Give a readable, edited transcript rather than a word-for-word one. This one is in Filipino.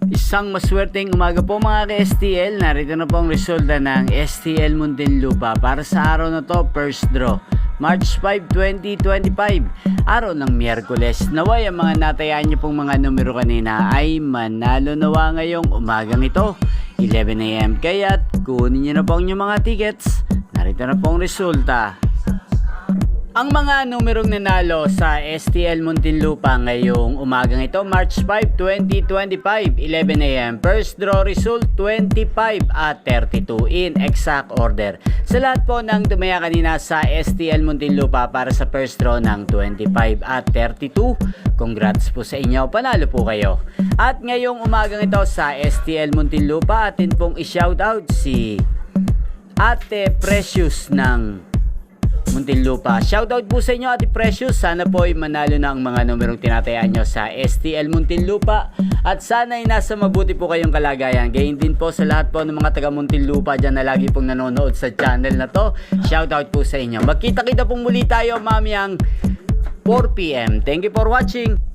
Isang maswerteng umaga po mga ka-STL. Narito na po ang resulta ng STL Muntinlupa para sa araw na to, first draw March 5, 2025, araw ng Miyerkules. Naway ang mga natayaan niyo pong mga numero kanina ay manalo nawa ngayong umagang ito 11 AM. Kaya't kunin niyo na po ang inyong mga tickets. Narito na po ang resulta. Ang mga numerong nanalo sa STL Muntinlupa ngayong umagang ito, March 5, 2025, 11 AM. First draw result, 25 at 32 in exact order. Sa lahat po ng tumaya kanina sa STL Muntinlupa para sa first draw ng 25 at 32, congrats po sa inyo, panalo po kayo. At ngayong umagang ito sa STL Muntinlupa, atin pong i-shoutout si Ate Precious ng Muntinlupa. Shoutout po sa inyo Ate Precious. Sana po ay manalo na ang mga numerong tinatayaan nyo sa STL Muntinlupa. At sana ay nasa mabuti po kayong kalagayan. Gayon din po sa lahat po ng mga taga Muntinlupa dyan na lagi pong nanonood sa channel na to. Shoutout po sa inyo. Magkita-kita pong muli tayo mamayang 4 PM. Thank you for watching.